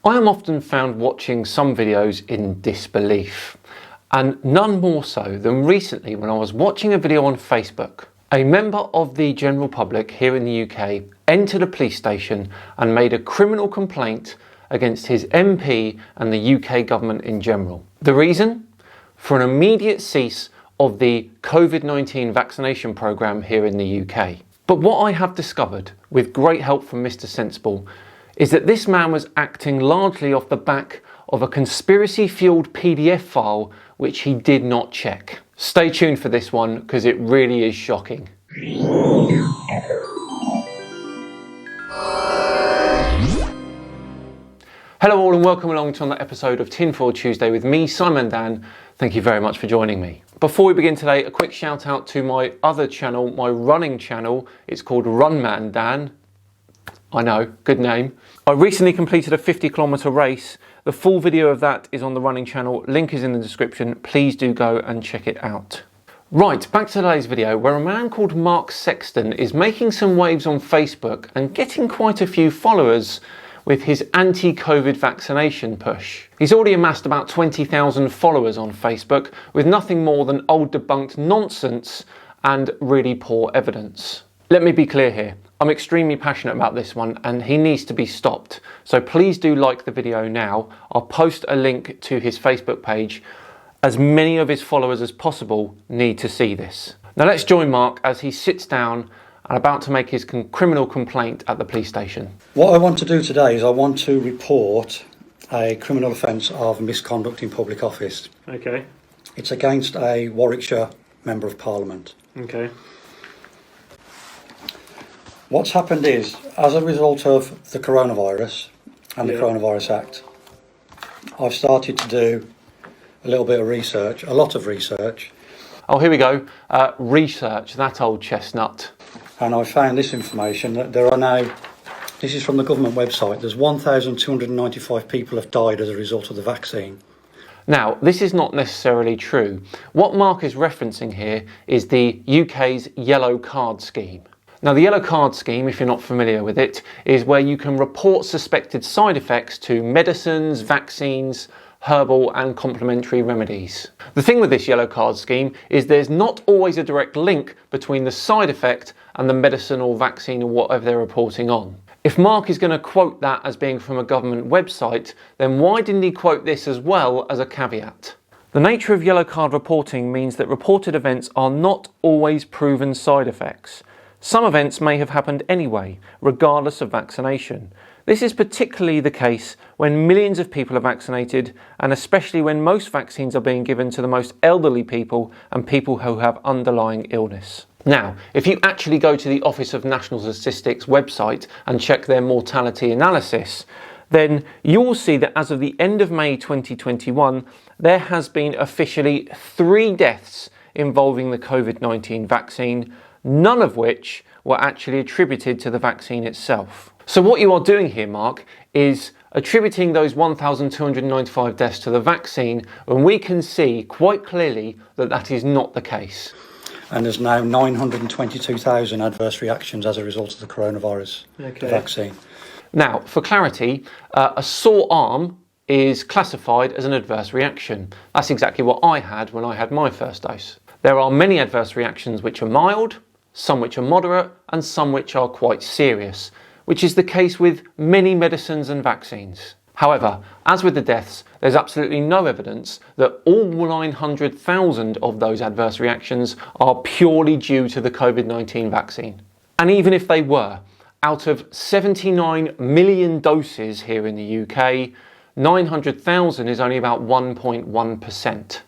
I am often found watching some videos in disbelief, and none more so than recently when I was watching a video on Facebook. A member of the general public here in the UK entered a police station and made a criminal complaint against his MP and the UK government in general. The reason? For an immediate cease of the COVID-19 vaccination programme here in the UK. But what I have discovered, with great help from Mr. Sensible, is that this man was acting largely off the back of a conspiracy-fueled PDF file which he did not check. Stay tuned for this one because it really is shocking. Hello all and welcome along to another episode of Tinfoil Tuesday with me, Simon Dan. Thank you very much for joining me. Before we begin today, a quick shout out to my other channel, my running channel. It's called Runman Dan. I know, good name. I recently completed a 50-kilometre race. The full video of that is on the running channel. Link is in the description. Please do go and check it out. Right, back to today's video where a man called Mark Sexton is making some waves on Facebook and getting quite a few followers with his anti-COVID vaccination push. He's already amassed about 20,000 followers on Facebook with nothing more than old debunked nonsense and really poor evidence. Let me be clear here. I'm extremely passionate about this one and he needs to be stopped. So please do like the video now. I'll post a link to his Facebook page. As many of his followers as possible need to see this. Now let's join Mark as he sits down and about to make his criminal complaint at the police station. What I want to do today is I want to report a criminal offence of misconduct in public office. Okay. It's against a Warwickshire Member of Parliament. Okay. What's happened is, as a result of the coronavirus and the Coronavirus Act, I've started to do a little bit of research, a lot of research. Oh, here we go. Research, that old chestnut. And I found this information that there are now, this is from the government website, there's 1,295 people have died as a result of the vaccine. Now, this is not necessarily true. What Mark is referencing here is the UK's yellow card scheme. Now, the yellow card scheme, if you're not familiar with it, is where you can report suspected side effects to medicines, vaccines, herbal and complementary remedies. The thing with this yellow card scheme is there's not always a direct link between the side effect and the medicine or vaccine or whatever they're reporting on. If Mark is going to quote that as being from a government website, then why didn't he quote this as well as a caveat? The nature of yellow card reporting means that reported events are not always proven side effects. Some events may have happened anyway, regardless of vaccination. This is particularly the case when millions of people are vaccinated, and especially when most vaccines are being given to the most elderly people and people who have underlying illness. Now, if you actually go to the Office of National Statistics website and check their mortality analysis, then you will see that as of the end of May 2021, there has been officially 3 deaths involving the COVID-19 vaccine, none of which were actually attributed to the vaccine itself. So what you are doing here, Mark, is attributing those 1,295 deaths to the vaccine when we can see quite clearly that that is not the case. And there's now 922,000 adverse reactions as a result of the coronavirus vaccine. Now, for clarity, a sore arm is classified as an adverse reaction. That's exactly what I had when I had my first dose. There are many adverse reactions which are mild, some which are moderate, and some which are quite serious, which is the case with many medicines and vaccines. However, as with the deaths, there's absolutely no evidence that all 900,000 of those adverse reactions are purely due to the COVID-19 vaccine. And even if they were, out of 79 million doses here in the UK, 900,000 is only about 1.1%.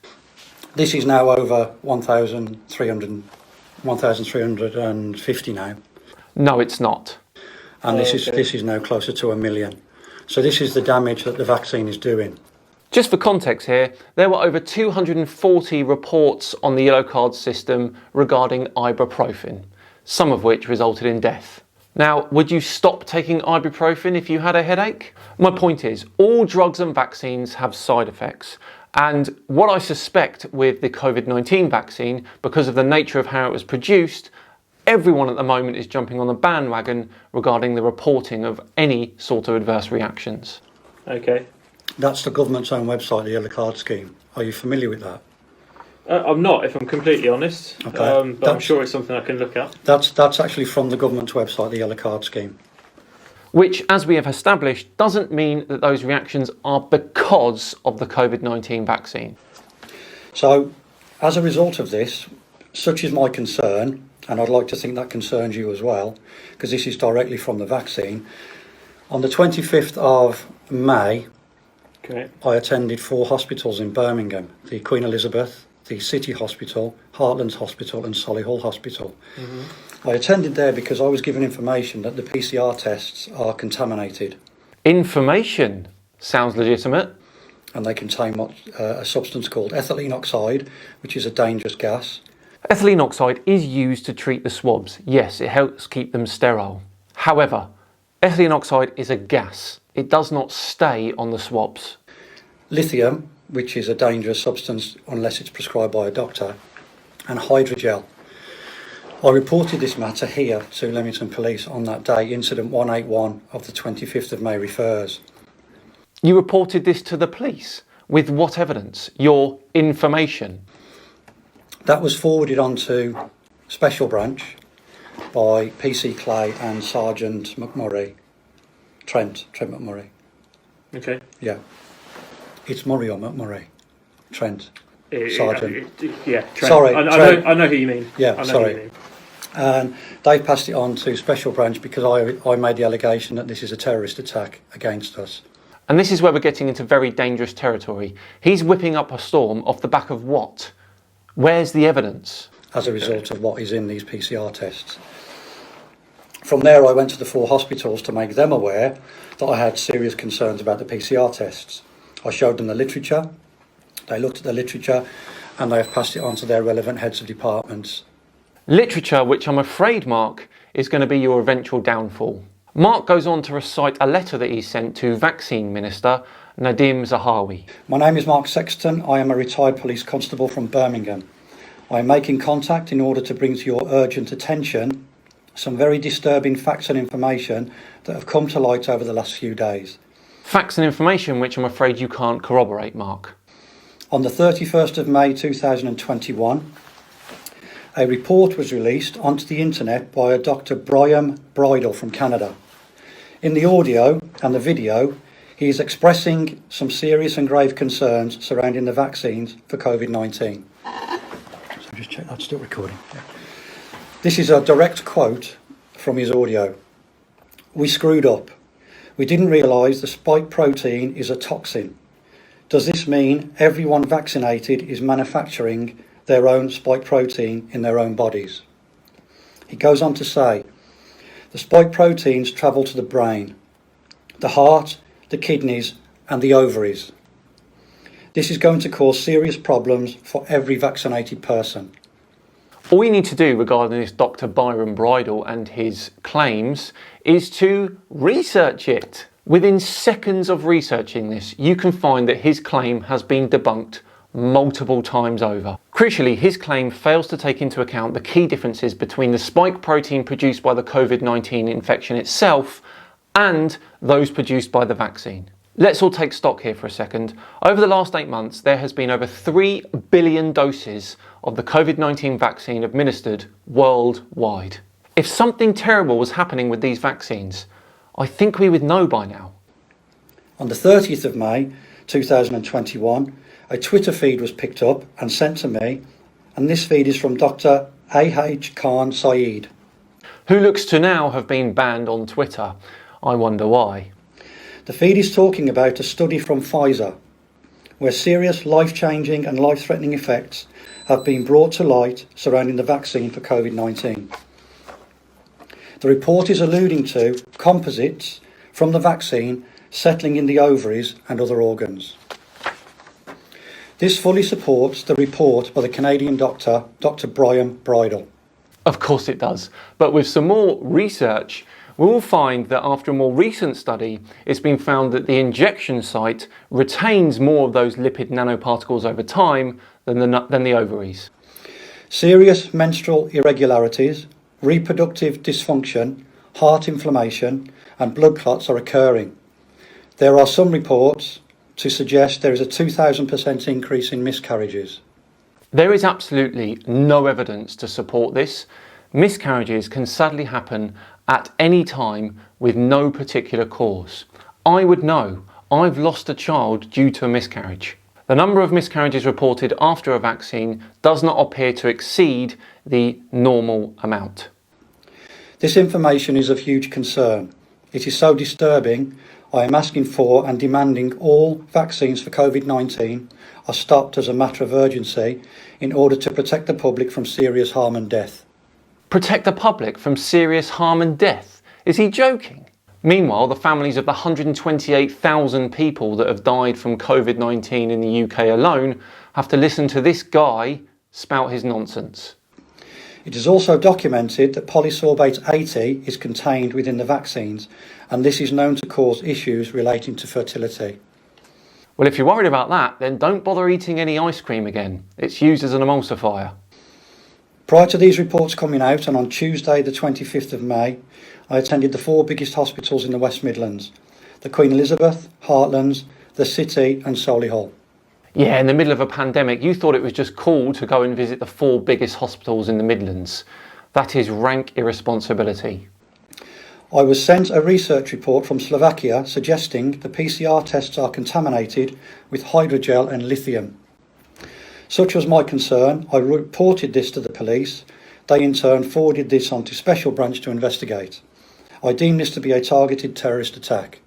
This is now over 1,350 now. No, it's not. And this is now closer to 1 million. So this is the damage that the vaccine is doing. Just for context here, there were over 240 reports on the yellow card system regarding ibuprofen, some of which resulted in death. Now, would you stop taking ibuprofen if you had a headache? My point is, all drugs and vaccines have side effects. And what I suspect with the COVID-19 vaccine, because of the nature of how it was produced, everyone at the moment is jumping on the bandwagon regarding the reporting of any sort of adverse reactions. Okay. That's the government's own website, the Yellow Card Scheme. Are you familiar with that? I'm not, if I'm completely honest. Okay. But I'm sure it's something I can look at. That's actually from the government's website, the Yellow Card Scheme. Which, as we have established, doesn't mean that those reactions are because of the COVID-19 vaccine. So, as a result of this, such is my concern, and I'd like to think that concerns you as well, because this is directly from the vaccine. On the 25th of May, Okay. I attended 4 hospitals in Birmingham, the Queen Elizabeth, the City Hospital, Heartlands Hospital and Solihull Hospital. I attended there because I was given information that the PCR tests are contaminated. Information sounds legitimate. And they contain a substance called ethylene oxide, which is a dangerous gas. Ethylene oxide is used to treat the swabs. Yes, it helps keep them sterile. However, ethylene oxide is a gas. It does not stay on the swabs. Lithium, which is a dangerous substance unless it's prescribed by a doctor, and hydrogel. I reported this matter here to Leamington Police on that day. Incident 181 of the 25th of May refers. You reported this to the police. With what evidence? Your information. That was forwarded on to Special Branch by PC Clay and Sergeant McMurray. Trent McMurray. Okay. Yeah. It's Murray or McMurray. Trent. Sergeant. Yeah, Trent. Sorry, I know who you mean. Yeah, I know sorry. who you mean. And they passed it on to Special Branch because I made the allegation that this is a terrorist attack against us. And this is where we're getting into very dangerous territory. He's whipping up a storm off the back of what? Where's the evidence? As a result of what is in these PCR tests. From there I went to the 4 hospitals to make them aware that I had serious concerns about the PCR tests. I showed them the literature, they looked at the literature and they have passed it on to their relevant heads of departments. Literature, which I'm afraid, Mark, is going to be your eventual downfall. Mark goes on to recite a letter that he sent to Vaccine Minister Nadim Zahawi. My name is Mark Sexton. I am a retired police constable from Birmingham. I am making contact in order to bring to your urgent attention some very disturbing facts and information that have come to light over the last few days. Facts and information which I'm afraid you can't corroborate, Mark. On the 31st of May 2021, a report was released onto the internet by a Dr. Brian Bridle from Canada. In the audio and the video, he is expressing some serious and grave concerns surrounding the vaccines for COVID-19. So just check that's still recording. Yeah. This is a direct quote from his audio. We screwed up. We didn't realise the spike protein is a toxin. Does this mean everyone vaccinated is manufacturing their own spike protein in their own bodies? He goes on to say, the spike proteins travel to the brain, the heart, the kidneys and the ovaries. This is going to cause serious problems for every vaccinated person. All you need to do regarding this Dr. Byron Bridle and his claims is to research it. Within seconds of researching this, you can find that his claim has been debunked multiple times over. Crucially, his claim fails to take into account the key differences between the spike protein produced by the COVID-19 infection itself and those produced by the vaccine. Let's all take stock here for a second. Over the last 8 months, there has been over 3 billion doses of the COVID-19 vaccine administered worldwide. If something terrible was happening with these vaccines, I think we would know by now. On the 30th of May 2021, a Twitter feed was picked up and sent to me, and this feed is from Dr. A.H. Khan Saeed, who looks to now have been banned on Twitter. I wonder why. The feed is talking about a study from Pfizer, where serious life-changing and life-threatening effects have been brought to light surrounding the vaccine for COVID-19. The report is alluding to composites from the vaccine settling in the ovaries and other organs. This fully supports the report by the Canadian doctor, Dr. Brian Bridle. Of course it does, but with some more research, we will find that after a more recent study, it's been found that the injection site retains more of those lipid nanoparticles over time than the ovaries. Serious menstrual irregularities, reproductive dysfunction, heart inflammation and blood clots are occurring. There are some reports to suggest there is a 2,000% increase in miscarriages. There is absolutely no evidence to support this. Miscarriages can sadly happen at any time with no particular cause. I would know. I've lost a child due to a miscarriage. The number of miscarriages reported after a vaccine does not appear to exceed the normal amount. This information is of huge concern. It is so disturbing, I am asking for and demanding all vaccines for COVID-19 are stopped as a matter of urgency in order to protect the public from serious harm and death. Protect the public from serious harm and death? Is he joking? Meanwhile, the families of the 128,000 people that have died from COVID-19 in the UK alone have to listen to this guy spout his nonsense. It is also documented that polysorbate 80 is contained within the vaccines, and this is known to cause issues relating to fertility. Well, if you're worried about that, then don't bother eating any ice cream again. It's used as an emulsifier. Prior to these reports coming out, and on Tuesday the 25th of May, I attended the 4 biggest hospitals in the West Midlands: the Queen Elizabeth, Heartlands, the City and Solihull. Yeah, in the middle of a pandemic, you thought it was just cool to go and visit the 4 biggest hospitals in the Midlands. That is rank irresponsibility. I was sent a research report from Slovakia suggesting the PCR tests are contaminated with hydrogel and lithium. Such was my concern. I reported this to the police. They in turn forwarded this on to Special Branch to investigate. I deem this to be a targeted terrorist attack.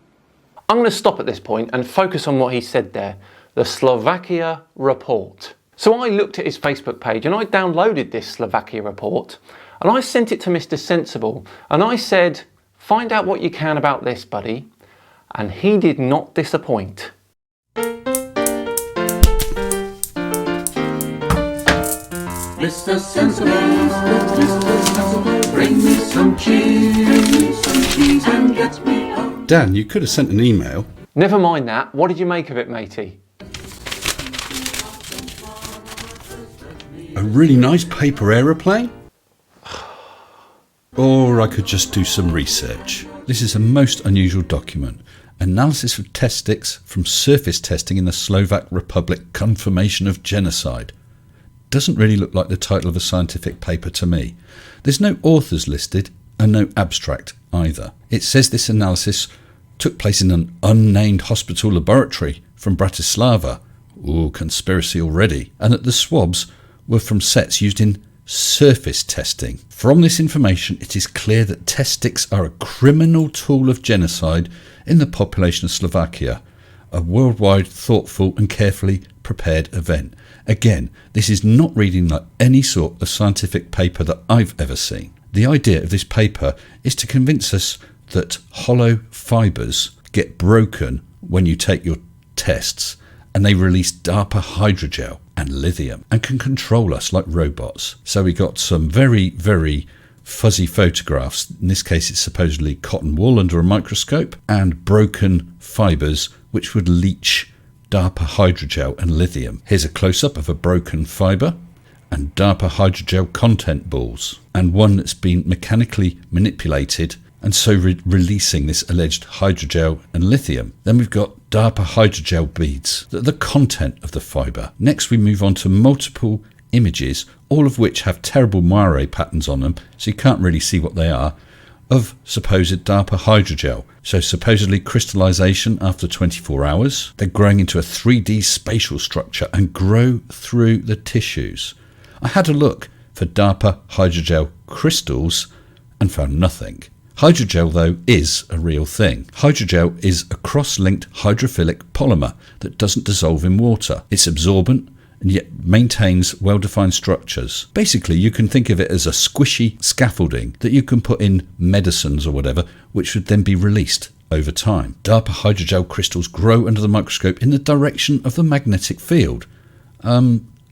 I'm going to stop at this point and focus on what he said there. The Slovakia report. So I looked at his Facebook page and I downloaded this Slovakia report and I sent it to Mr. Sensible and I said, find out what you can about this, buddy. And he did not disappoint. Mr. Sensible, Mr. Sensible, bring me some cheese and get me home. Dan, you could have sent an email. Never mind that. What did you make of it, matey? A really nice paper aeroplane? Or I could just do some research. This is a most unusual document. Analysis of test sticks from surface testing in the Slovak Republic, confirmation of genocide. Doesn't really look like the title of a scientific paper to me. There's no authors listed and no abstract either. It says this analysis took place in an unnamed hospital laboratory from Bratislava. Ooh, conspiracy already. And that the swabs were from sets used in surface testing. From this information, it is clear that test sticks are a criminal tool of genocide in the population of Slovakia, a worldwide, thoughtful and carefully prepared event. Again, this is not reading like any sort of scientific paper that I've ever seen. The idea of this paper is to convince us that hollow fibres get broken when you take your tests and they release DARPA hydrogel and lithium and can control us like robots. So we got some very, very fuzzy photographs. In this case, it's supposedly cotton wool under a microscope and broken fibres which would leach DARPA hydrogel and lithium. Here's a close-up of a broken fibre and DARPA hydrogel content balls and one that's been mechanically manipulated and so releasing this alleged hydrogel and lithium. Then we've got DARPA hydrogel beads, the content of the fibre. Next we move on to multiple images, all of which have terrible moire patterns on them, so you can't really see what they are, of supposed DARPA hydrogel. So supposedly crystallization after 24 hours. They're growing into a 3D spatial structure and grow through the tissues. I had a look for DARPA hydrogel crystals and found nothing. Hydrogel, though, is a real thing. Hydrogel is a cross-linked hydrophilic polymer that doesn't dissolve in water. It's absorbent and yet maintains well-defined structures. Basically, you can think of it as a squishy scaffolding that you can put in medicines or whatever, which would then be released over time. DARPA hydrogel crystals grow under the microscope in the direction of the magnetic field.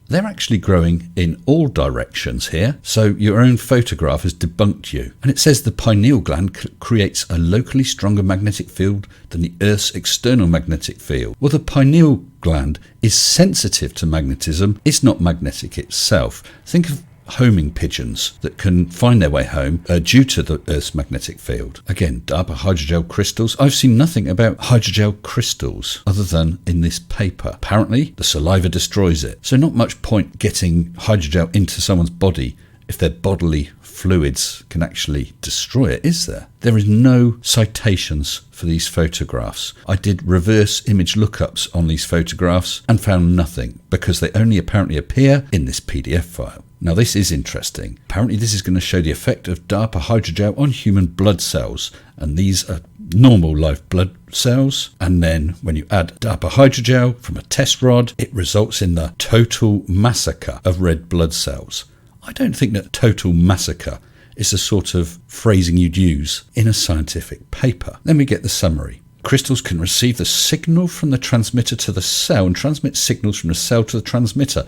They're actually growing in all directions here, so your own photograph has debunked you. And it says the pineal gland creates a locally stronger magnetic field than the Earth's external magnetic field. Well, the pineal gland is sensitive to magnetism. It's not magnetic itself. Think of homing pigeons that can find their way home due to the Earth's magnetic field. Again, DARPA hydrogel crystals. I've seen nothing about hydrogel crystals other than in this paper. Apparently, the saliva destroys it. So not much point getting hydrogel into someone's body if their bodily fluids can actually destroy it, is there? There is no citations for these photographs. I did reverse image lookups on these photographs and found nothing because they only apparently appear in this PDF file. Now this is interesting. Apparently this is going to show the effect of DARPA hydrogel on human blood cells, and these are normal live blood cells, and then when you add DARPA hydrogel from a test rod, it results in the total massacre of red blood cells. I don't think that total massacre is the sort of phrasing you'd use in a scientific paper. Then we get the summary. Crystals can receive the signal from the transmitter to the cell and transmit signals from the cell to the transmitter.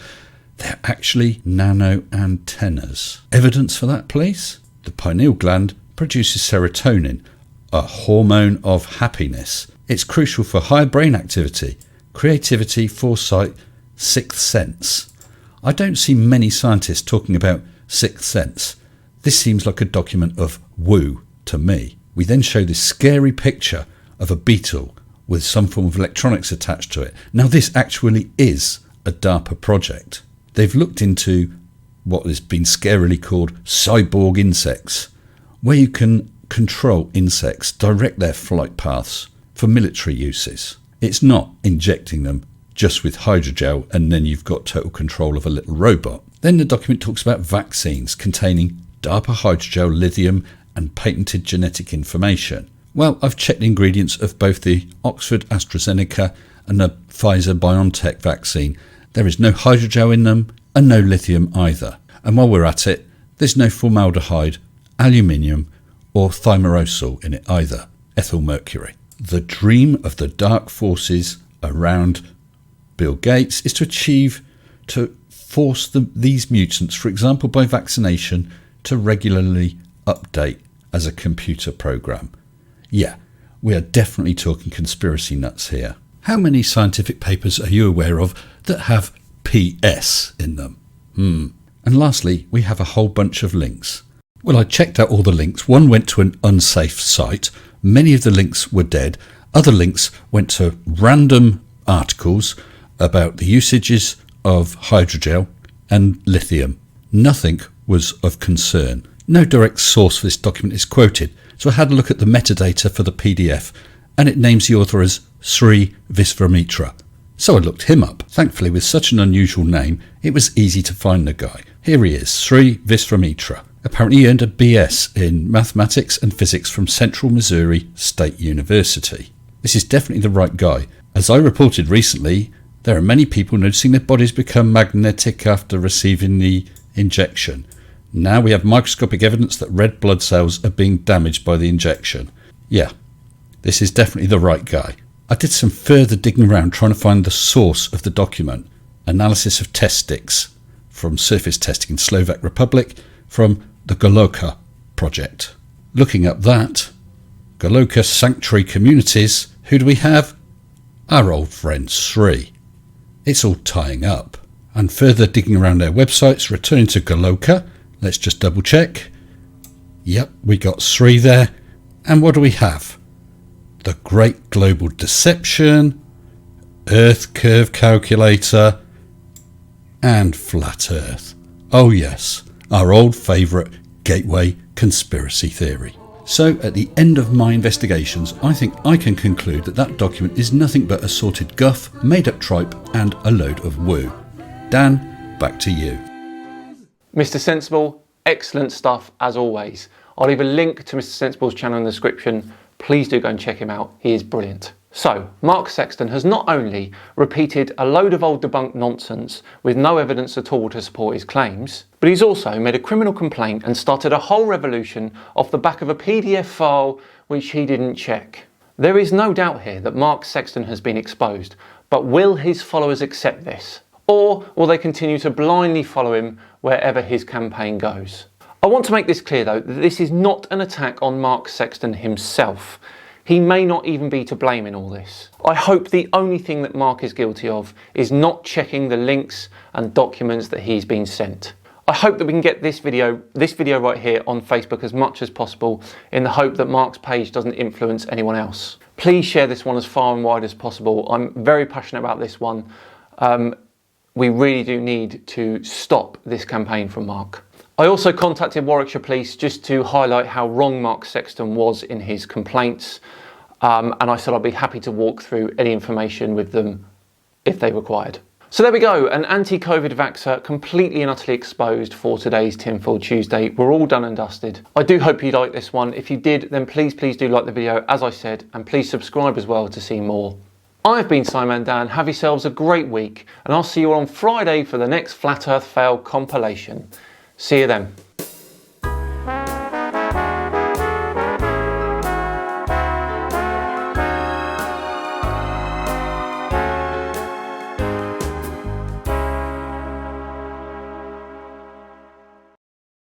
They're actually nano antennas. Evidence for that, please? The pineal gland produces serotonin, a hormone of happiness. It's crucial for higher brain activity, creativity, foresight, sixth sense. I don't see many scientists talking about sixth sense. This seems like a document of woo to me. We then show this scary picture of a beetle with some form of electronics attached to it. Now this actually is a DARPA project. They've looked into what has been scarily called cyborg insects, where you can control insects, direct their flight paths for military uses. It's not injecting them just with hydrogel and then you've got total control of a little robot. Then the document talks about vaccines containing DARPA hydrogel, lithium and patented genetic information. Well, I've checked the ingredients of both the Oxford AstraZeneca and the Pfizer BioNTech vaccine. There is no hydrogel in them and no lithium either. And while we're at it, there's no formaldehyde, aluminium or thimerosal in it either, ethyl mercury. The dream of the dark forces around Bill Gates is to force these mutants, for example by vaccination, to regularly update as a computer program. Yeah, we are definitely talking conspiracy nuts here. How many scientific papers are you aware of that have PS in them? And lastly, we have a whole bunch of links. Well, I checked out all the links. One went to an unsafe site. Many of the links were dead. Other links went to random articles about the usages of hydrogel and lithium. Nothing was of concern. No direct source for this document is quoted, so I had a look at the metadata for the PDF, and it names the author as Sri Visvamitra. So I looked him up. Thankfully, with such an unusual name, it was easy to find the guy. Here he is, Sri Visvamitra. Apparently he earned a BS in mathematics and physics from Central Missouri State University. This is definitely the right guy. As I reported recently, there are many people noticing their bodies become magnetic after receiving the injection. Now we have microscopic evidence that red blood cells are being damaged by the injection. Yeah, this is definitely the right guy. I did some further digging around trying to find the source of the document. Analysis of test sticks from surface testing in Slovak Republic from the Goloka project. Looking up that, Goloka sanctuary communities, who do we have? Our old friend Sri. It's all tying up. And further digging around their websites, returning to Goloka, let's just double check. Yep, we got Sri there. And what do we have? The Great Global Deception, Earth Curve Calculator, and Flat Earth. Oh yes, our old favourite gateway conspiracy theory. So at the end of my investigations, I think I can conclude that that document is nothing but assorted guff, made up tripe and a load of woo. Dan, back to you. Mr. Sensible, excellent stuff as always. I'll leave a link to Mr. Sensible's channel in the description. Please do go and check him out. He is brilliant. So, Mark Sexton has not only repeated a load of old debunked nonsense with no evidence at all to support his claims, but he's also made a criminal complaint and started a whole revolution off the back of a PDF file which he didn't check. There is no doubt here that Mark Sexton has been exposed, but will his followers accept this? Or will they continue to blindly follow him wherever his campaign goes? I want to make this clear though, that this is not an attack on Mark Sexton himself. He may not even be to blame in all this. I hope the only thing that Mark is guilty of is not checking the links and documents that he's been sent. I hope that we can get this video right here on Facebook as much as possible, in the hope that Mark's page doesn't influence anyone else. Please share this one as far and wide as possible. I'm very passionate about this one. We really do need to stop this campaign from Mark. I also contacted Warwickshire Police just to highlight how wrong Mark Sexton was in his complaints, and I said I'd be happy to walk through any information with them if they required. So there we go, an anti-COVID vaxxer completely and utterly exposed for today's Tinfoil Tuesday. We're all done and dusted. I do hope you liked this one. If you did, then please do like the video, as I said, and please subscribe as well to see more. I've been Simon Dan. Have yourselves a great week, and I'll see you on Friday for the next Flat Earth Fail compilation. See you then.